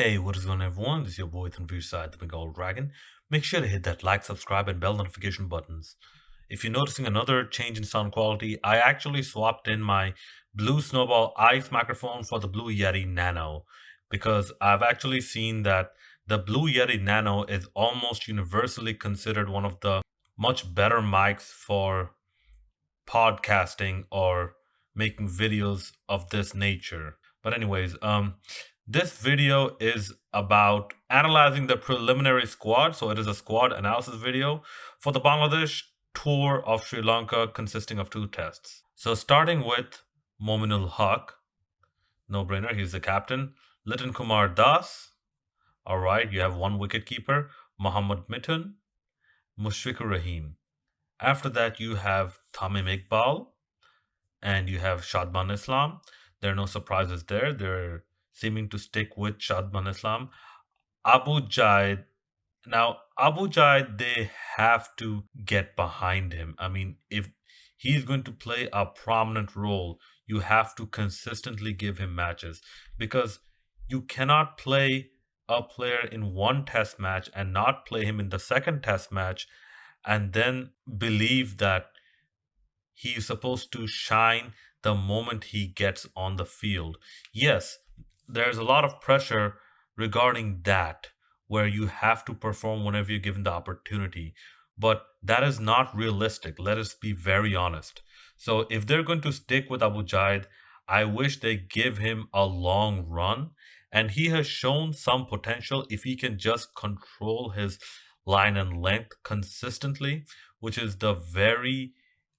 Hey, what is going on, everyone? This is your boy Tanveer Side, the Bengal Dragon. Make sure to hit that like, subscribe, and bell notification buttons. If you're noticing another change in sound quality, I actually swapped in my Blue Snowball Ice microphone for the Blue Yeti Nano because I've actually seen that the Blue Yeti Nano is almost universally considered one of the much better mics for podcasting or making videos of this nature. But anyways, this video is about analyzing the preliminary squad. So it is a squad analysis video for the Bangladesh tour of Sri Lanka consisting of two tests. So starting with Mominul Haq, no brainer, he's the captain. Litan Kumar Das, all right, you have one wicket keeper. Muhammad Mithun, Mushfiqur Rahim. After that, you have Tamim Iqbal and you have Shadman Islam. There are no surprises there. They're seeming to stick with Shadman Islam. Abu Jaid. Now, Abu Jaid, they have to get behind him. I mean, if he's going to play a prominent role, you have to consistently give him matches because you cannot play a player in one test match and not play him in the second test match and then believe that he is supposed to shine the moment he gets on the field. Yes, there's a lot of pressure regarding that, where you have to perform whenever you're given the opportunity. But that is not realistic. Let us be very honest. So if they're going to stick with Abu Jaid, I wish they give him a long run. And he has shown some potential if he can just control his line and length consistently, which is the very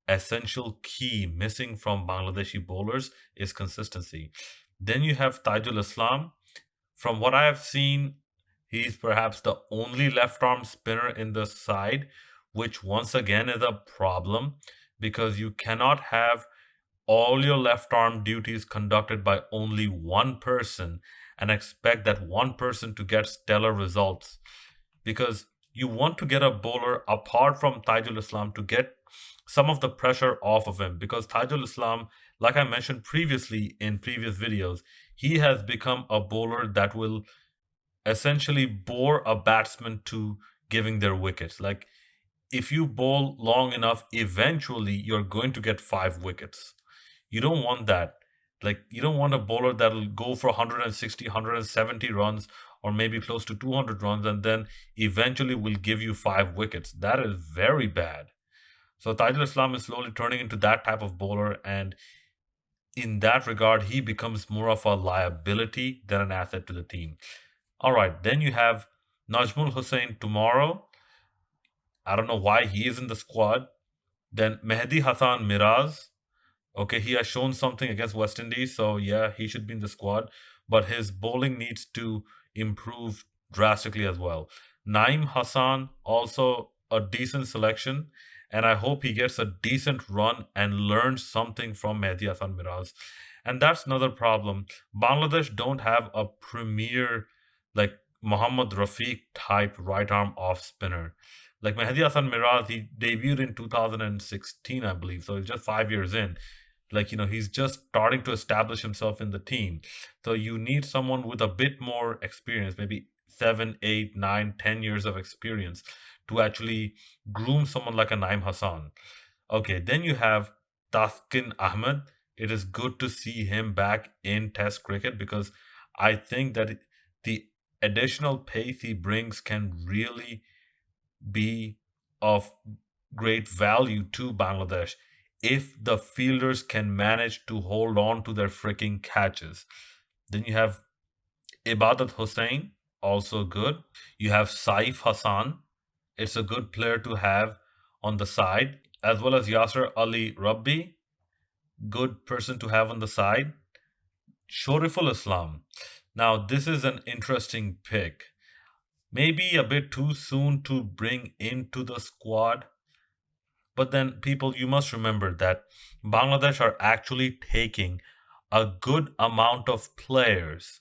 essential key missing from Bangladeshi bowlers is consistency. Then you have Tajul Islam. From what I have seen, he's perhaps the only left arm spinner in the side, which once again is a problem because you cannot have all your left arm duties conducted by only one person and expect that one person to get stellar results, because you want to get a bowler apart from Tajul Islam to get some of the pressure off of him, because Tajul Islam, like I mentioned previously in previous videos, he has become a bowler that will essentially bore a batsman to giving their wickets. Like, if you bowl long enough, eventually you're going to get 5 wickets. You don't want that. Like, you don't want a bowler that'll go for 160, 170 runs or maybe close to 200 runs and then eventually will give you 5 wickets. That is very bad. So Tajul Islam is slowly turning into that type of bowler, and in that regard, he becomes more of a liability than an asset to the team. All right, then you have Najmul Hussain tomorrow. I don't know why he is in the squad. Then Mehdi Hassan Miraz. Okay, he has shown something against West Indies, so yeah, he should be in the squad. But his bowling needs to improve drastically as well. Naim Hassan, also a decent selection, and I hope he gets a decent run and learns something from Mehdi Hassan Miraz. And that's another problem. Bangladesh don't have a premier like Mohammad Rafiq type right arm off spinner. Like Mehdi Hassan Miraz, he debuted in 2016, I believe. So he's just 5 years in. Like, he's just starting to establish himself in the team. So you need someone with a bit more experience, maybe 7, 8, 9, 10 years of experience to actually groom someone like a Naim Hassan. Okay, then you have Taskin Ahmed. It is good to see him back in Test cricket because I think that the additional pace he brings can really be of great value to Bangladesh if the fielders can manage to hold on to their freaking catches. Then you have Ibadat Hussain, also good. You have Saif Hassan. It's a good player to have on the side, as well as Yasser Ali Rabbi, good person to have on the side. Shoriful Islam. Now, this is an interesting pick. Maybe a bit too soon to bring into the squad. But then, people, you must remember that Bangladesh are actually taking a good amount of players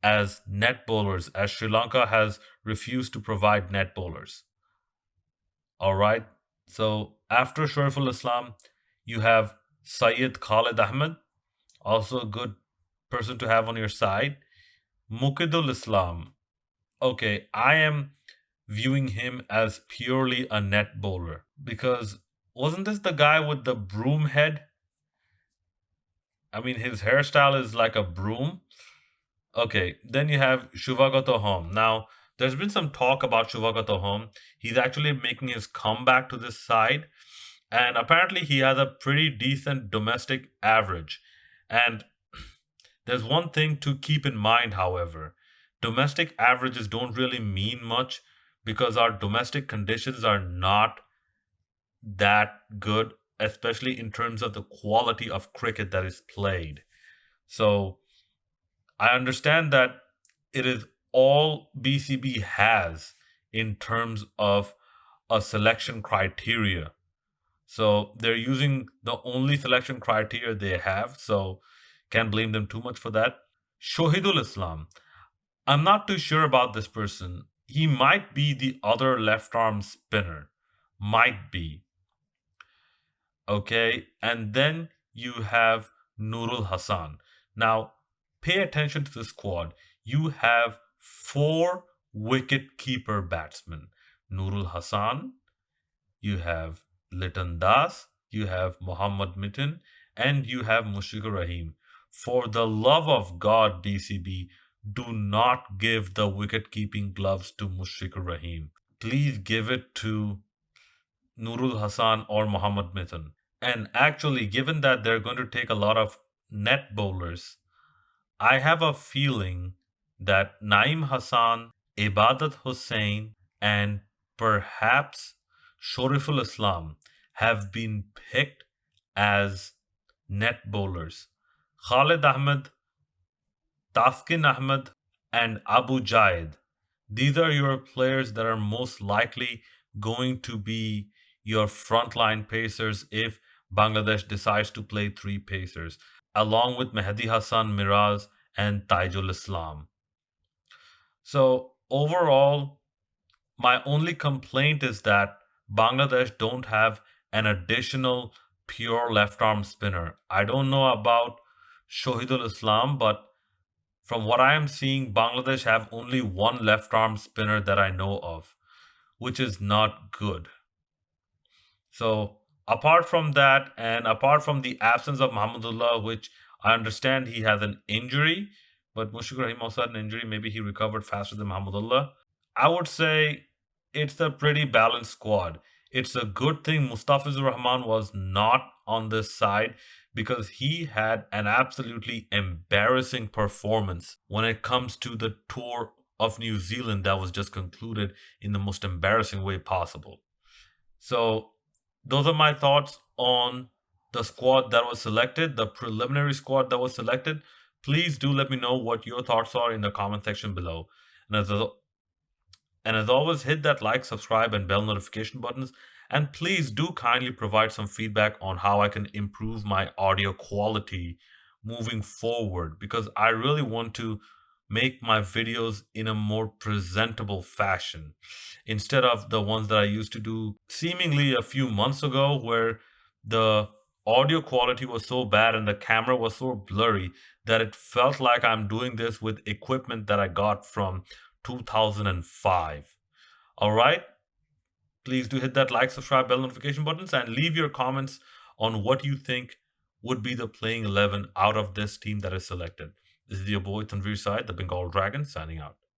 as net bowlers, as Sri Lanka has refused to provide net bowlers. All right. So after Shariful Islam, you have Syed Khalid Ahmed, also a good person to have on your side. Muqidul Islam. Okay, I am viewing him as purely a net bowler because wasn't this the guy with the broom head? I mean, his hairstyle is like a broom. Okay, then you have Shuvagato Home. Now, there's been some talk about Shuvagato Home. He's actually making his comeback to this side, and apparently he has a pretty decent domestic average. And there's one thing to keep in mind, however. Domestic averages don't really mean much because our domestic conditions are not that good, especially in terms of the quality of cricket that is played. So I understand that it is all BCB has in terms of a selection criteria. So they're using the only selection criteria they have. So can't blame them too much for that. Shohidul Islam. I'm not too sure about this person. He might be the other left arm spinner. Might be. Okay. And then you have Nurul Hassan. Now, pay attention to the squad. You have four wicket keeper batsmen: Nurul Hassan, you have Liton Das, you have Muhammad Mitten, and you have Mushfiqur Rahim. For the love of God, BCB, do not give the wicket keeping gloves to Mushfiqur Rahim. Please give it to Nurul Hassan or Muhammad Mitten. And actually, given that they're going to take a lot of net bowlers, I have a feeling that Naeem Hassan, Ibadat Hussain, and perhaps Shoriful Islam have been picked as net bowlers. Khalid Ahmed, Taskin Ahmed, and Abu Jaid. These are your players that are most likely going to be your frontline pacers if Bangladesh decides to play three pacers, along with Mehdi Hassan Miraz and Taijul Islam. So overall, my only complaint is that Bangladesh don't have an additional pure left arm spinner. I don't know about Shohidul Islam, but from what I am seeing, Bangladesh have only one left arm spinner that I know of, which is not good. So apart from that, and apart from the absence of Mahmudullah, which I understand he has an injury, but Mushfiqur Rahim also had an injury. Maybe he recovered faster than Mahmudullah. I would say it's a pretty balanced squad. It's a good thing Mustafizur Rahman was not on this side because he had an absolutely embarrassing performance when it comes to the tour of New Zealand that was just concluded in the most embarrassing way possible. So those are my thoughts on the squad that was selected, the preliminary squad that was selected. Please do let me know what your thoughts are in the comment section below. And as always, hit that like, subscribe, and bell notification buttons. And please do kindly provide some feedback on how I can improve my audio quality moving forward, because I really want to make my videos in a more presentable fashion instead of the ones that I used to do seemingly a few months ago, where the audio quality was so bad and the camera was so blurry that it felt like I'm doing this with equipment that I got from 2005. All right. Please do hit that like, subscribe, bell notification buttons, and leave your comments on what you think would be the playing 11 out of this team that is selected. This is your boy Tanveer Said, the Bengal Dragon, signing out.